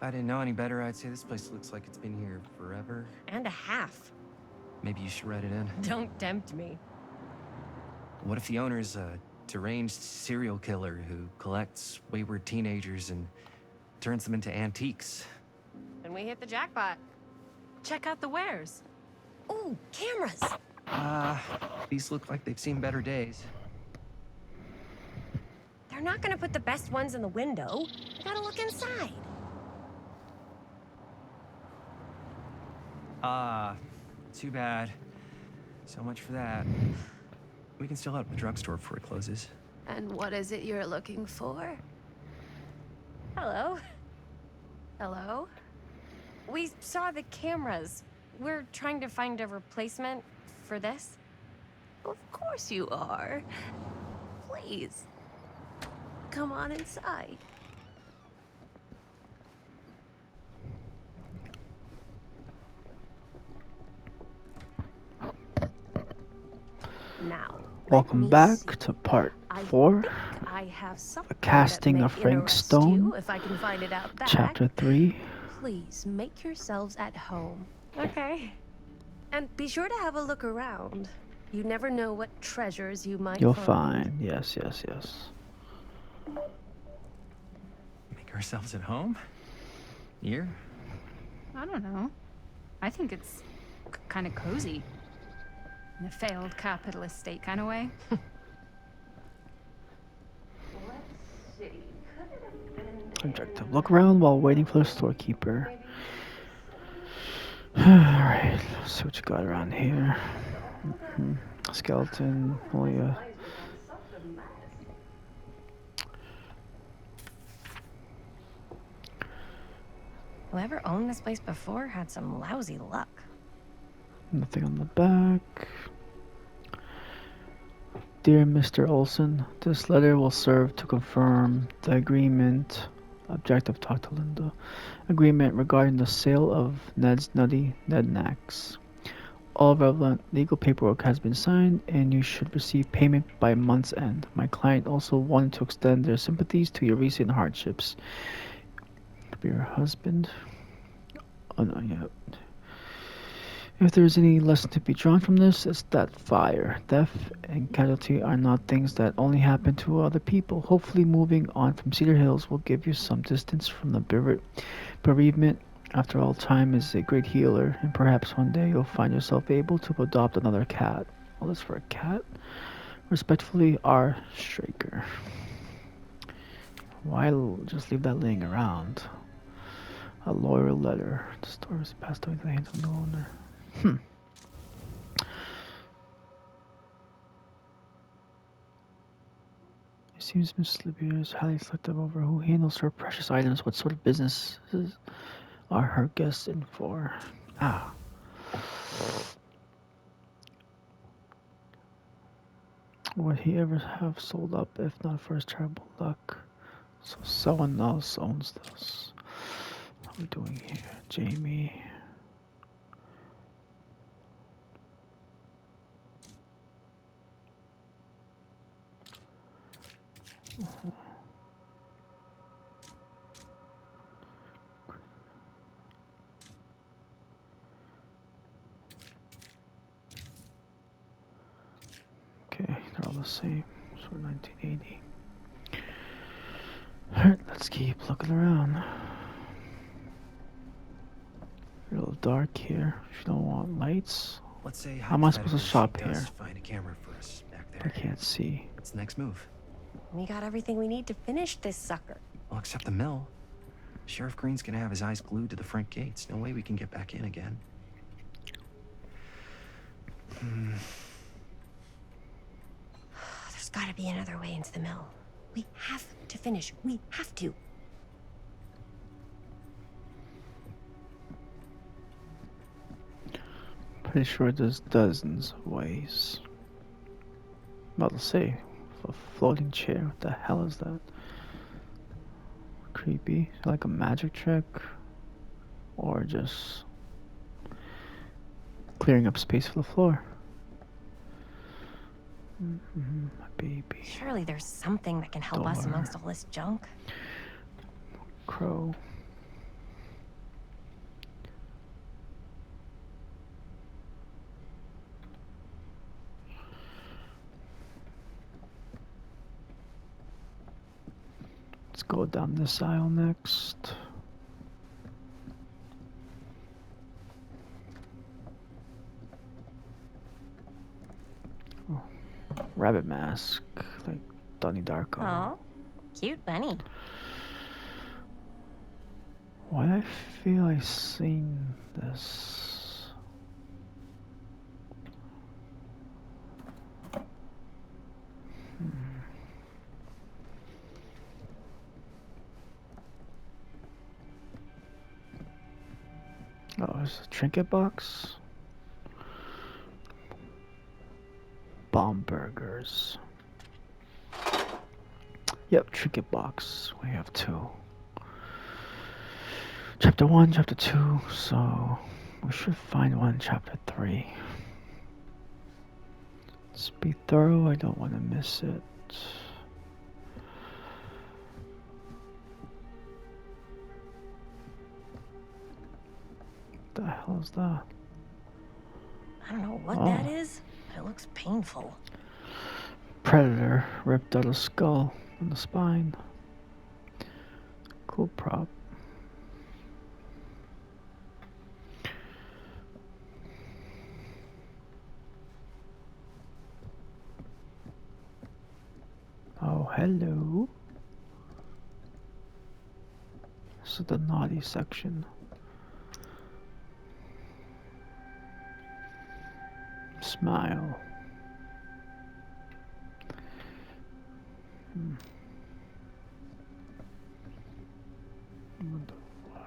I didn't know any better, I'd say this place looks like it's been here forever. And a half. Maybe you should write it in. Don't tempt me. What if the owner's a deranged serial killer who collects wayward teenagers and turns them into antiques? And we hit the jackpot. Check out the wares. Ooh, cameras. These look like they've seen better days. They're not gonna put the best ones in the window. You gotta look inside. Too bad. So much for that. We can still head to the drugstore before it closes. And what is it you're looking for? Hello. Hello? We saw the cameras. We're trying to find a replacement for this. Of course you are. Please. Come on inside. Now, Welcome back to part 4, I have something The Casting that of may Frank interest Stone, you, if I can find it out back. Chapter 3. Please make yourselves at home. Okay. And be sure to have a look around. You never know what treasures you might You'll find. find. Yes, yes, yes. Make ourselves at home? Here? I don't know. I think it's kind of cozy. In a failed capitalist state kind of way. Objective. Look around while waiting for the storekeeper. Alright, let's see what you got around here. Skeleton. Oh, yeah. Whoever owned this place before had some lousy luck. Nothing on the back. Dear Mr. Olson, this letter will serve to confirm the agreement. Objective, talk to Linda. Agreement regarding the sale of Ned's Nutty Nednacks. All relevant legal paperwork has been signed, and you should receive payment by month's end. My client also wanted to extend their sympathies to your recent hardships. For your husband. Oh no, yeah. If there is any lesson to be drawn from this, it's that fire, death, and casualty are not things that only happen to other people. Hopefully moving on from Cedar Hills will give you some distance from the bereavement. After all, time is a great healer, and perhaps one day you'll find yourself able to adopt another cat. All this for a cat? Respectfully, R. Straker. Why just leave that laying around? A loyal letter. The store was passed away to the hands of no owner. It seems Miss Libya is highly selective over who handles her precious items. What sort of businesses are her guests in for? Ah. Would he ever have sold up if not for his terrible luck? So someone else owns this. What are we doing here? Jamie. Okay, they're all the same. So 1980. Alright, let's keep looking around. A little dark here. If you don't want lights. Let's say how am I supposed to shop she does here? find a camera for us back there. I can't see. What's the next move? We got everything we need to finish this sucker. Well, except the mill. Sheriff Green's gonna have his eyes glued to the front gates. No way we can get back in again. There's gotta be another way into the mill. We have to finish. We have to. Pretty sure there's dozens of ways. I'm about to say, a floating chair. What the hell is that? Creepy. Like a magic trick? Or just clearing up space for the floor? My baby. Surely there's something that can help us Door. amongst all this junk. Crow. go down this aisle next. Oh, rabbit mask, like Donnie Darko. Oh, cute bunny. Why do I feel I've seen this? Oh, there's a trinket box. Bomb burgers. Yep, trinket box. We have 2. Chapter 1, Chapter 2, so we should find one in Chapter 3. Let's be thorough, I don't want to miss it. What the hell is that? I don't know what Oh. that is, but it looks painful. Predator ripped out a skull in the spine. Cool prop. Oh, hello. This is the naughty section. Smile. Wonder why.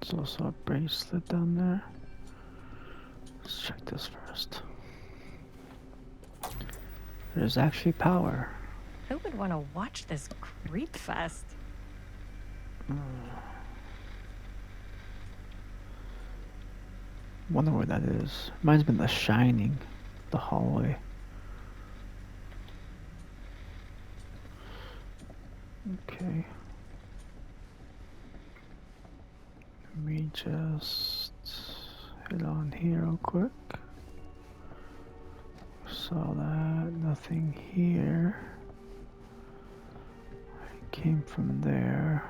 There's also a bracelet down there. Let's check this first. There's actually power. Who would want to watch this creep fest? Wonder where that is. Reminds me of The Shining, the hallway. Okay. Let me just hit on here real quick. Saw that, nothing here. I came from there.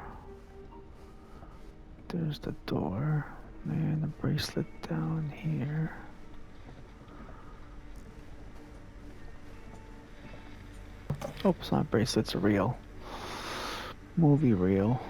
There's the door. And a bracelet down here. Oh, it's not a bracelet, it's a reel. Movie reel.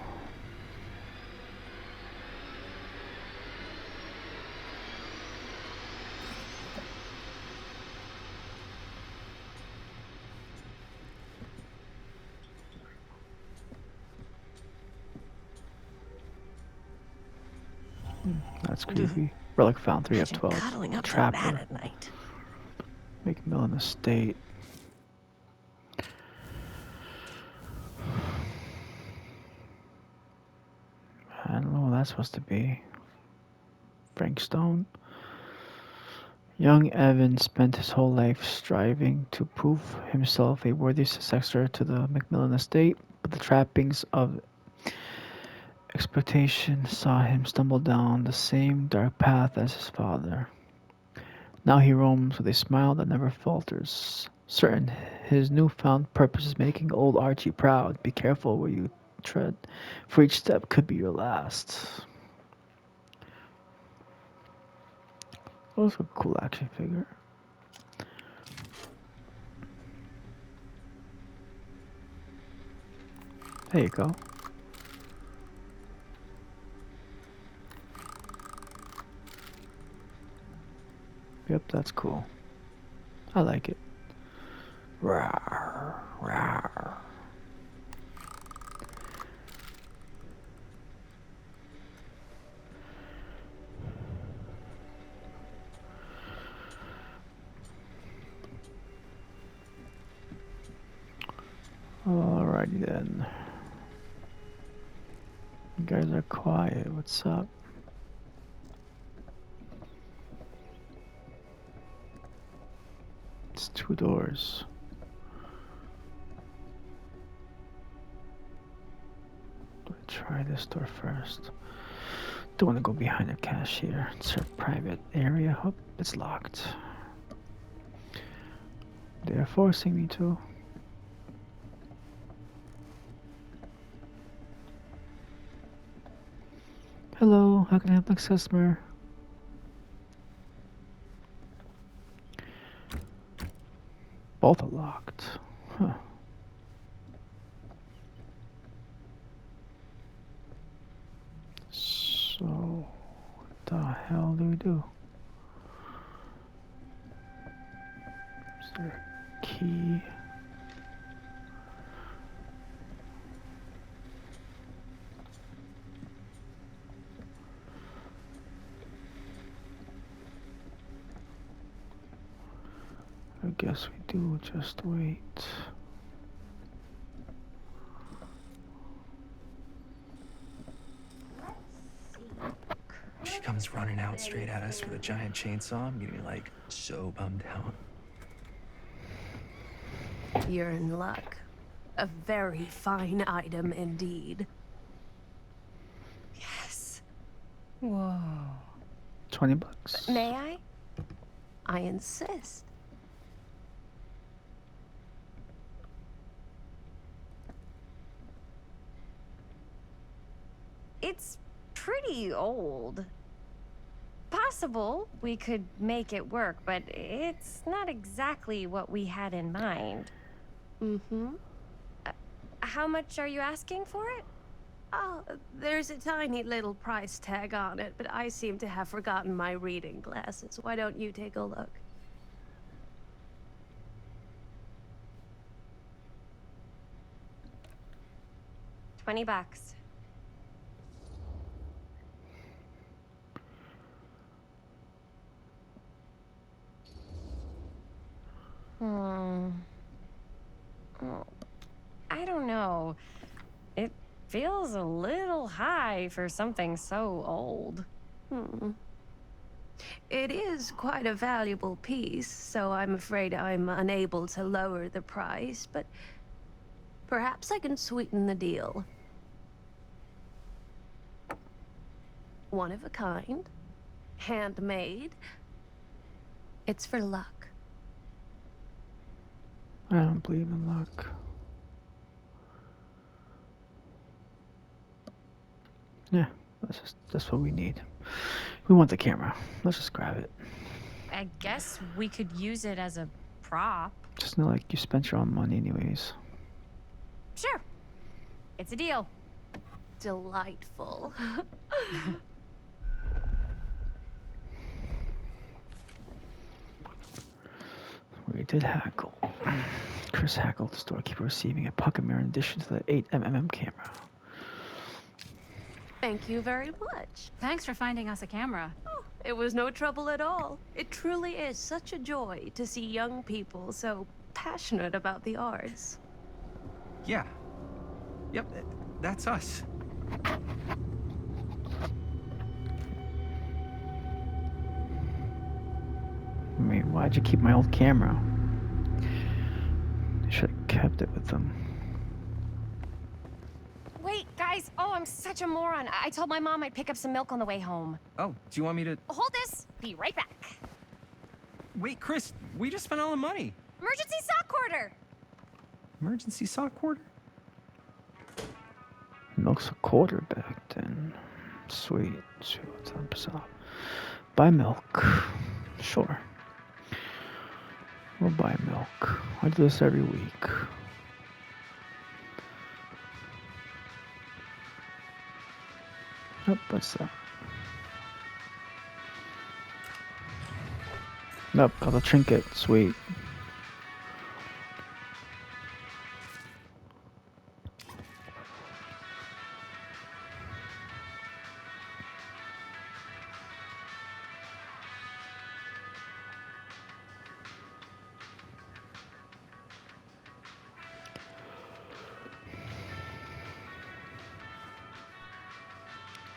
That's creepy. Relic found 3 of Imagine 12. cuddling up to Trapper. that at night. McMillan Estate. I don't know what that's supposed to be. Frank Stone. Young Evan spent his whole life striving to prove himself a worthy successor to the Macmillan estate, but the trappings of expectation saw him stumble down the same dark path as his father. Now he roams with a smile that never falters, certain his newfound purpose is making old Archie proud. Be careful where you tread, for each step could be your last. Also a cool action figure. There you go. Yep, that's cool. I like it. Rawr, rawr. Alrighty then. You guys are quiet. What's up? It's 2 doors. Do I try this door first? Don't want to go behind the cashier. It's a private area. Oh, it's locked. They're forcing me to. Hello, how can I help next customer? Both are locked. Huh. So, what the hell do we do? Is there a key? I guess we do just wait. She comes running out straight at us with a giant chainsaw. I'm gonna be like so bummed out. You're in luck. A very fine item indeed. Yes. Whoa. $20. May I? I insist. It's pretty old. Possible we could make it work, but it's not exactly what we had in mind. Mm-hmm. How much are you asking for it? Oh, there's a tiny little price tag on it, but I seem to have forgotten my reading glasses. Why don't you take a look? $20. Hmm. Oh, I don't know. It feels a little high for something so old. Hmm. It is quite a valuable piece, so I'm afraid I'm unable to lower the price, but perhaps I can sweeten the deal. One of a kind, handmade. It's for luck. I don't believe in luck. Yeah, that's what we need. We want the camera. Let's just grab it. I guess we could use it as a prop. Just know, like, you spent your own money anyways. Sure. It's a deal. Delightful. We did hackle. Chris hackled the storekeeper, receiving a pocket mirror in addition to the 8mm camera. Thank you very much. Thanks for finding us a camera. Oh, it was no trouble at all. It truly is such a joy to see young people so passionate about the arts. Yeah. Yep, that's us. I mean, why'd you keep my old camera? I should have kept it with them. Wait, guys. Oh, I'm such a moron. I told my mom I'd pick up some milk on the way home. Oh, do you want me to... Hold this. Be right back. Wait, Chris, we just spent all the money. Emergency sock order. Emergency sock order? Milk's a quarter back then. Sweet. 10% off. Buy milk. Sure. We'll buy milk. I do this every week. Nope, what's that? Nope, got a trinket. Sweet.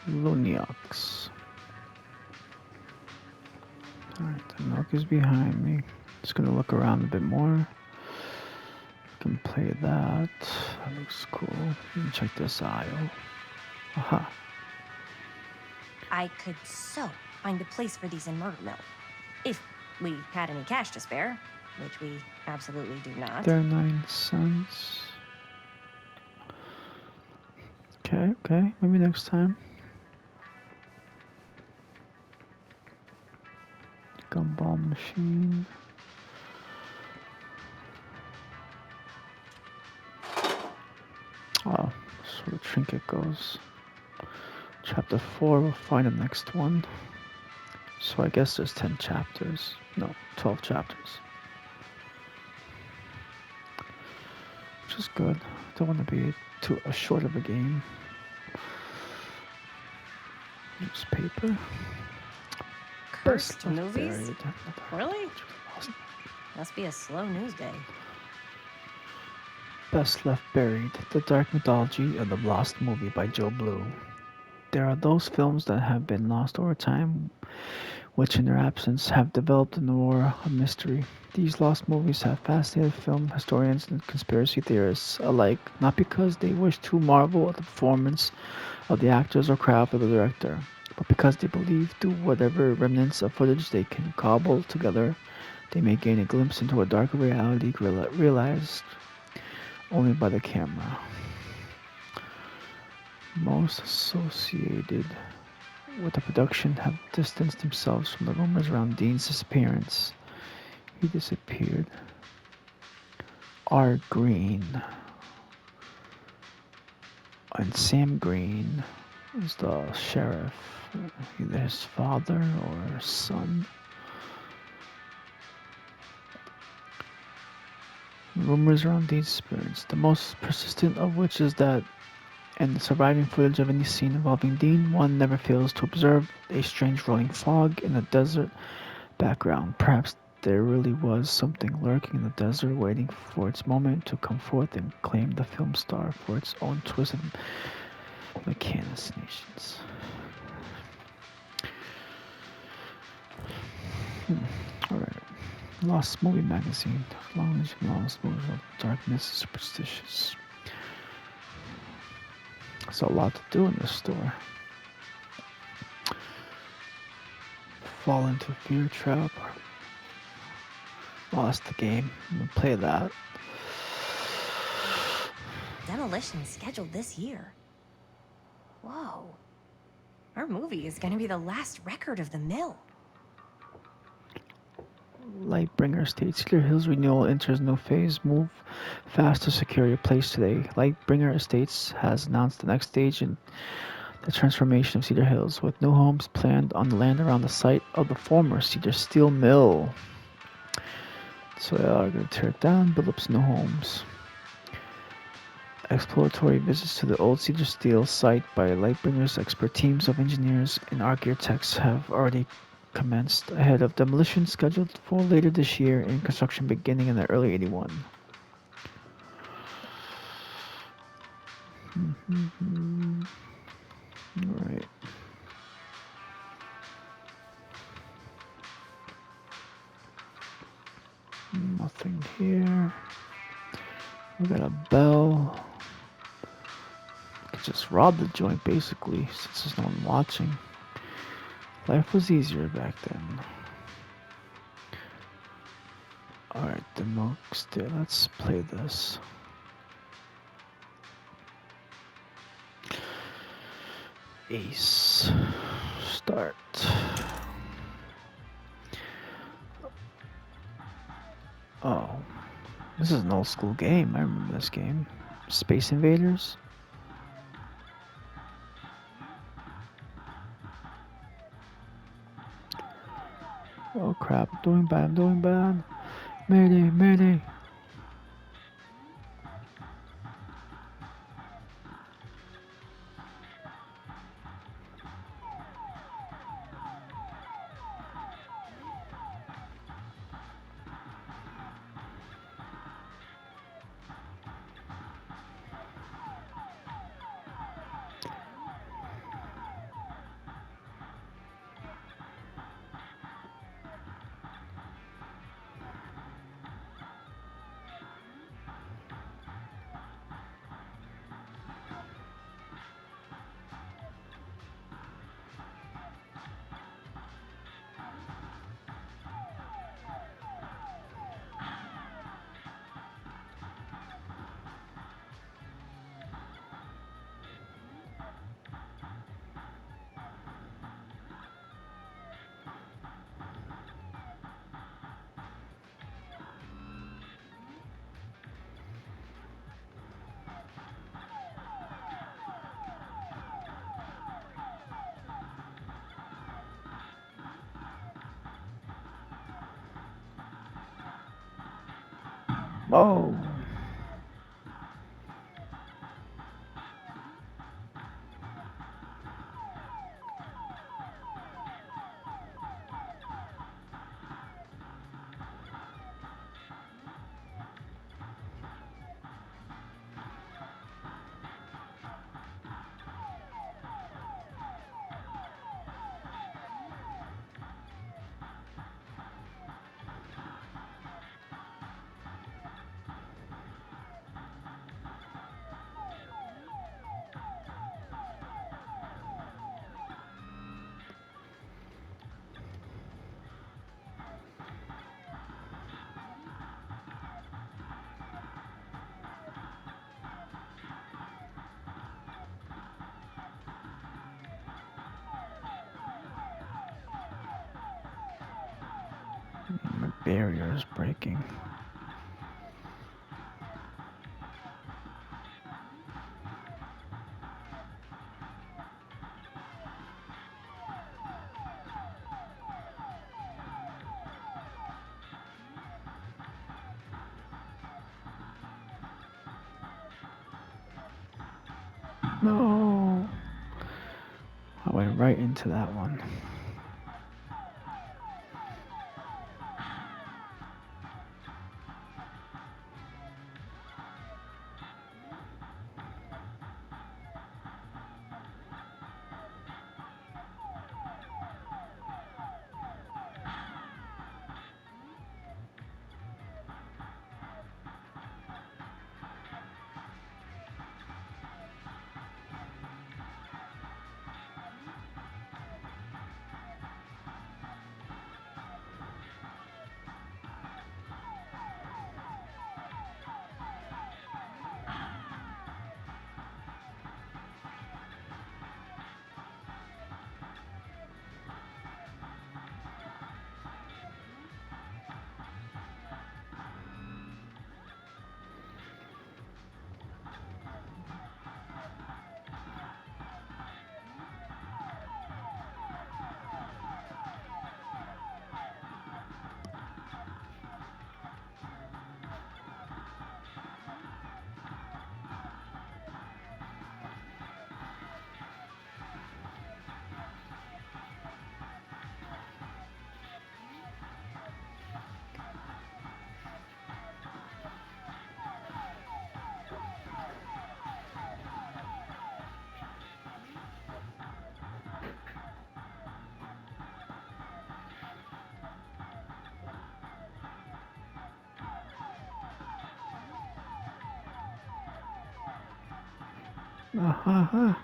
Luniacs. Alright, the milk is behind me. Just gonna look around a bit more. Can play that. That looks cool. Check this aisle. Aha. I could so find a place for these in Murder Mill. If we had any cash to spare, which we absolutely do not. 39 cents. Okay. Maybe next time. Gumball machine. Oh, that's where the trinket goes. Chapter 4, we'll find the next one. So I guess there's 10 chapters. No, 12 chapters. Which is good. Don't want to be too short of a game. Newspaper. Cursed Best left movies? buried. Really? Must be a slow news day. Best Left Buried, The Dark Mythology of the Lost Movie by Joe Blue. There are those films that have been lost over time, which in their absence have developed an aura of mystery. These lost movies have fascinated film historians and conspiracy theorists alike, not because they wish to marvel at the performance of the actors or craft of the director, but because they believe through whatever remnants of footage they can cobble together, they may gain a glimpse into a darker reality realized only by the camera. Most associated with the production have distanced themselves from the rumors around Dean's disappearance. He disappeared. R. Green and Sam Green is the sheriff, either his father or son. Rumors around Dean's disappearance, the most persistent of which is that in the surviving footage of any scene involving Dean, one never fails to observe a strange rolling fog in the desert background. Perhaps there really was something lurking in the desert waiting for its moment to come forth and claim the film star for its own twisted machinations. Alright. Lost Movie Magazine. Long as you lost movies of darkness and superstitious. There's a lot to do in this store. Fall into fear trap. Oh, that's the game. I'm gonna play that. Demolition scheduled this year. Whoa. Our movie is gonna be the last record of the mill. Lightbringer Estates. Cedar Hills renewal enters new phase. Move fast to secure your place today. Lightbringer Estates has announced the next stage in the transformation of Cedar Hills, with new homes planned on the land around the site of the former Cedar Steel Mill. So they are going to tear it down, build up some new homes. Exploratory visits to the old Cedar Steel site by Lightbringer's expert teams of engineers and architects have already commenced ahead of demolition scheduled for later this year and construction beginning in the early 81. Alright. Nothing here. We got a bell. Could just rob the joint basically, since there's no one watching. Life was easier back then. Alright, the milk still. Let's play this. Ace. Start. Oh. This is an old school game. I remember this game. Space Invaders. Oh crap, I'm doing bad. Mayday, mayday. Whoa. My barrier is breaking. No. I went right into that one. Uh-huh.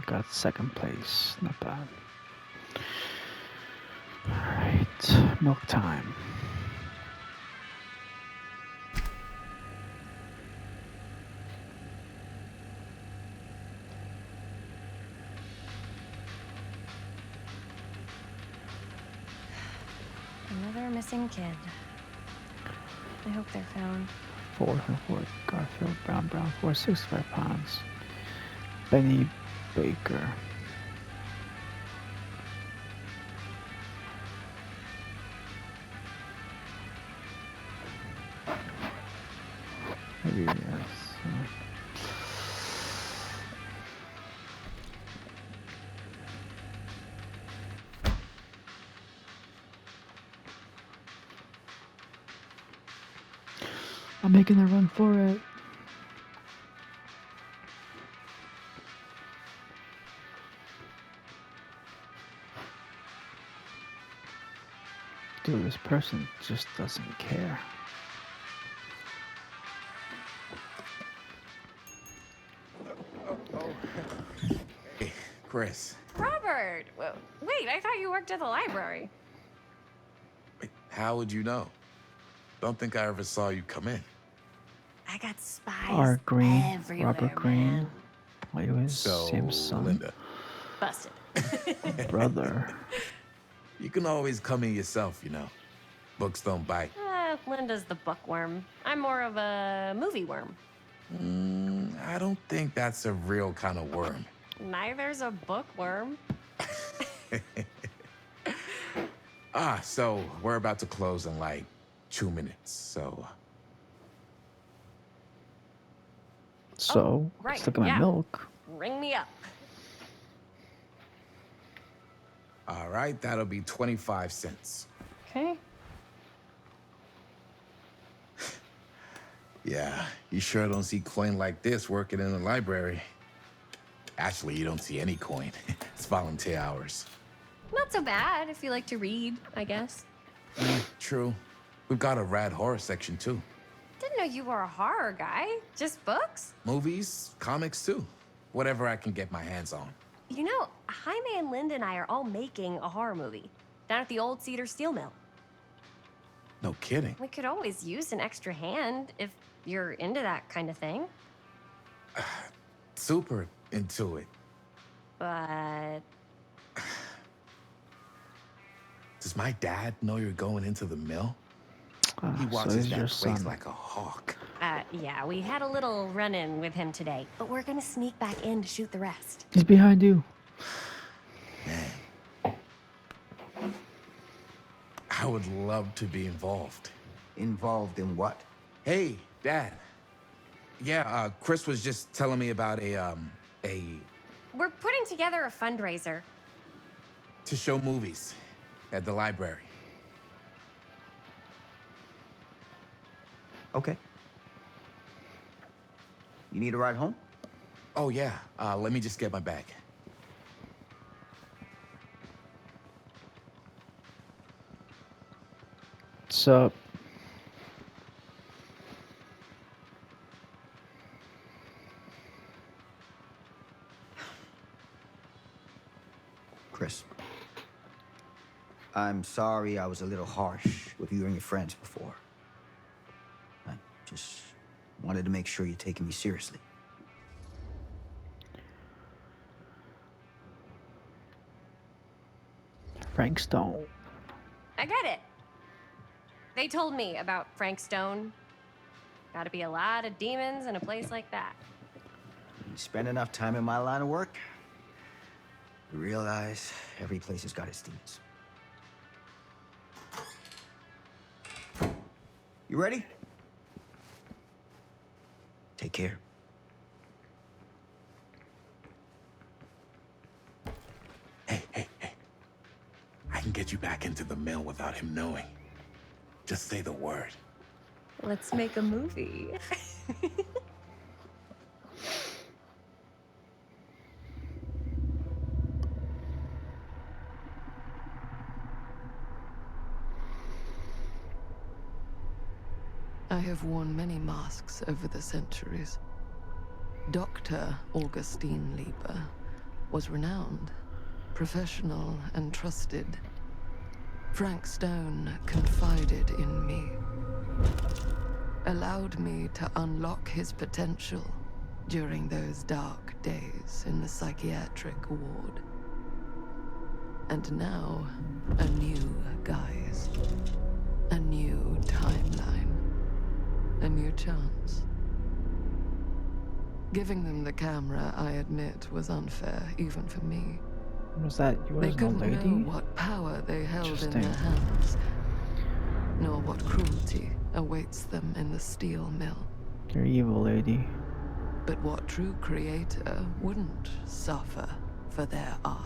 Got second place. Not bad. Alright. Milk time. Another missing kid. I hope they're found. 4 Garfield Brown 465 pounds. Benny Baker. Maybe yes. I'm making a run for it. Dude, this person just doesn't care. Hey, Chris. Robert! Wait, I thought you worked at the library. Wait, how would you know? Don't think I ever saw you come in. I got spies R. Green, everywhere, Robert Green. man. Well, you always So, see him son. Linda, Busted. Brother. You can always come in yourself, you know. Books don't bite. Linda's the bookworm. I'm more of a movie worm. I don't think that's a real kind of worm. Neither's a bookworm. So we're about to close in like 2 minutes, so... So, right, let's look at my yeah. milk. Ring me up. All right, that'll be 25 cents. Okay. Yeah, you sure don't see coin like this working in the library. Actually, you don't see any coin. It's volunteer hours. Not so bad if you like to read, I guess. True. We've got a rad horror section, too. Didn't know you were a horror guy. Just books? Movies, comics, too. Whatever I can get my hands on. You know, Jaime and Linda and I are all making a horror movie down at the old Cedar Steel Mill. No kidding. We could always use an extra hand if you're into that kind of thing. Super into it. But Does my dad know you're going into the mill? He So watches is that your place son. like a hawk. yeah, we had a little run-in with him today, but we're gonna sneak back in to shoot the rest. He's behind you. Man. I would love to be involved. Involved in what? Hey, Dad. Yeah, Chris was just telling me about We're putting together a fundraiser. to show movies at the library. Okay. You need a ride home? Oh, yeah. Let me just get my bag. What's up? Chris. I'm sorry I was a little harsh with you and your friends before. I just wanted to make sure you're taking me seriously. Frank Stone. I get it. They told me about Frank Stone. Gotta be a lot of demons in a place like that. You spend enough time in my line of work, you realize every place has got its demons. You ready? Take care. Hey. I can get you back into the mill without him knowing. Just say the word. Let's make a movie. I have worn many masks over the centuries. Dr. Augustine Lieber was renowned, professional, and trusted. Frank Stone confided in me, allowed me to unlock his potential during those dark days in the psychiatric ward. And now, a new guise, a new timeline, a new chance. Giving them the camera, I admit, was unfair, even for me. Was that They yours, old couldn't lady? know what power they held in Interesting. their hands, nor what cruelty awaits them in the steel mill. You're evil, lady. But what true creator wouldn't suffer for their art?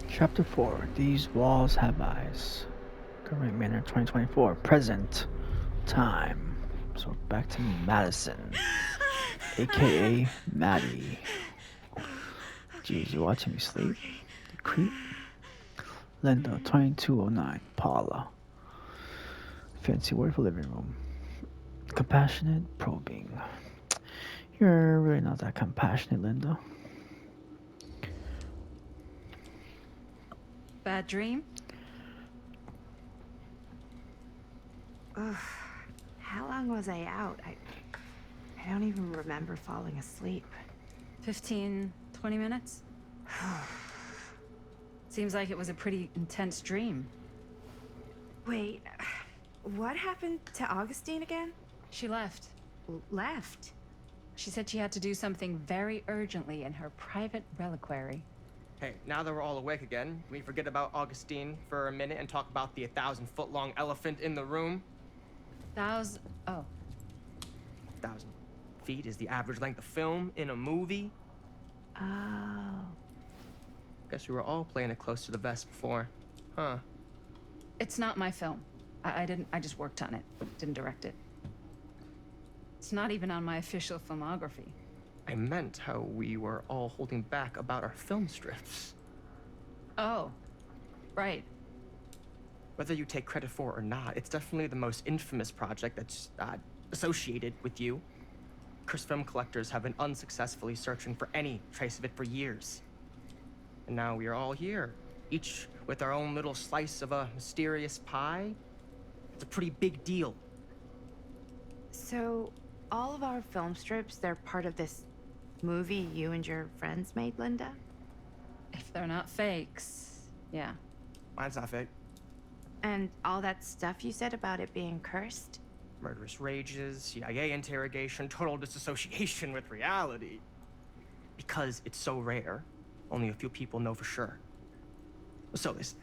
Chapter 4. These walls have eyes. Government Manor 2024. Present time. So back to Madison. AKA Maddie. Jeez, you watching me sleep? You creep. Linda 2209. Paula. Fancy word for living room. Compassionate probing. You're really not that compassionate, Linda. Bad dream? Ugh. How long was I out? I don't even remember falling asleep. 15, 20 minutes? Seems like it was a pretty intense dream. Wait, what happened to Augustine again? She left. Left? She said she had to do something very urgently in her private reliquary. Hey, now that we're all awake again, can we forget about Augustine for a minute and talk about the 1,000-foot-long elephant in the room? Oh. 1,000 feet is the average length of film in a movie. Oh. Guess we were all playing it close to the vest before, huh? It's not my film. I just worked on it, didn't direct it. It's not even on my official filmography. I meant how we were all holding back about our film strips. Oh, right. Whether you take credit for it or not, it's definitely the most infamous project that's associated with you. Cursed film collectors have been unsuccessfully searching for any trace of it for years. And now we are all here, each with our own little slice of a mysterious pie. It's a pretty big deal. So, all of our film strips, they're part of this movie you and your friends made, Linda? If they're not fakes, yeah. Mine's not fake. And all that stuff you said about it being cursed? Murderous rages, CIA interrogation, total disassociation with reality. Because it's so rare, only a few people know for sure. So they say.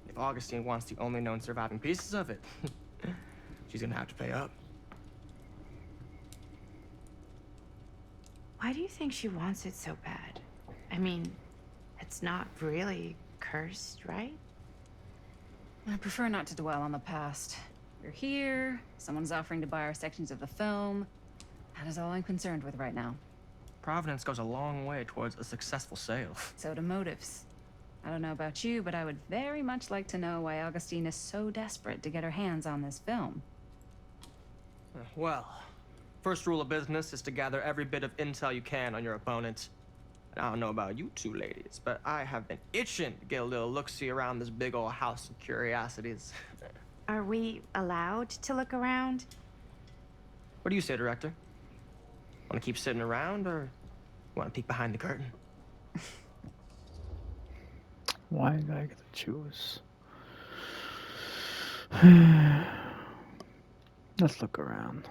If Augustine wants the only known surviving pieces of it, she's gonna have to pay up. Why do you think she wants it so bad? I mean, it's not really cursed, right? I prefer not to dwell on the past. We're here, someone's offering to buy our sections of the film. That is all I'm concerned with right now. Providence goes a long way towards a successful sale. So do motives. I don't know about you, but I would very much like to know why Augustine is so desperate to get her hands on this film. Well, first rule of business is to gather every bit of intel you can on your opponent. And I don't know about you two ladies, but I have been itching to get a little look-see around this big old house of curiosities. Are we allowed to look around? What do you say, director? Want to keep sitting around, or want to peek behind the curtain? Why did I get to choose? Let's look around,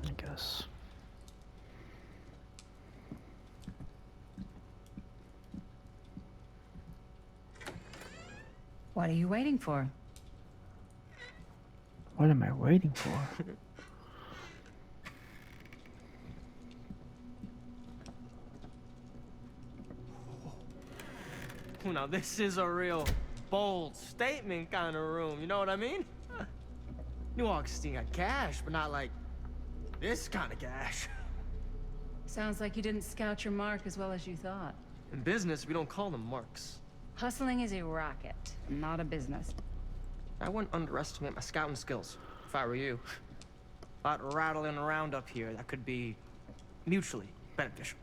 I guess. What are you waiting for? What am I waiting for? Now this is a real bold statement kind of room, you know what I mean? New Augustine got cash, but not like this kind of cash. Sounds like you didn't scout your mark as well as you thought. In business, we don't call them marks. Hustling is a racket, not a business. I wouldn't underestimate my scouting skills, if I were you. A lot rattling around up here that could be mutually beneficial.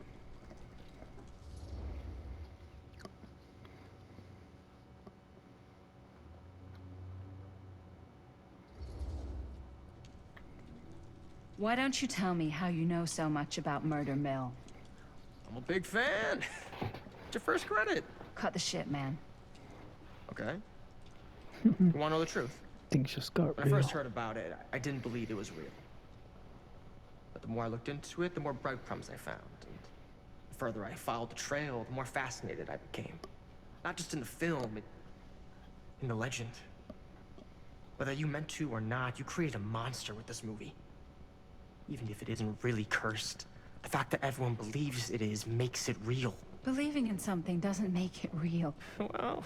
Why don't you tell me how you know so much about Murder Mill? I'm a big fan. It's your first credit. Cut the shit, man. Okay. You want to know the truth? Things just got When real. I first heard about it, I didn't believe it was real. But the more I looked into it, the more breadcrumbs I found. And the further I followed the trail, the more fascinated I became. Not just in the film, in the legend. Whether you meant to or not, you created a monster with this movie. Even if it isn't really cursed, the fact that everyone believes it is makes it real. Believing in something doesn't make it real. Well,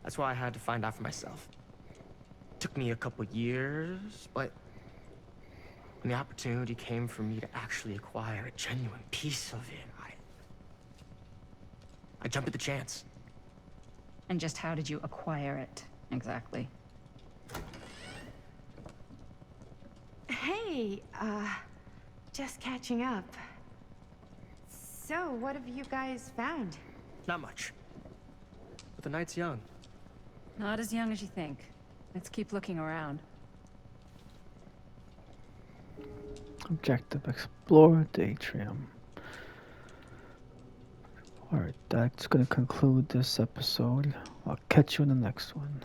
that's why I had to find out for myself. Took me a couple years, but when the opportunity came for me to actually acquire a genuine piece of it, I jumped at the chance. And just how did you acquire it, exactly? Hey, just catching up. So, what have you guys found? Not much. The night's young. Not as young as you think. Let's keep looking around. Objective: explore the atrium. Alright, that's gonna conclude this episode. I'll catch you in the next one.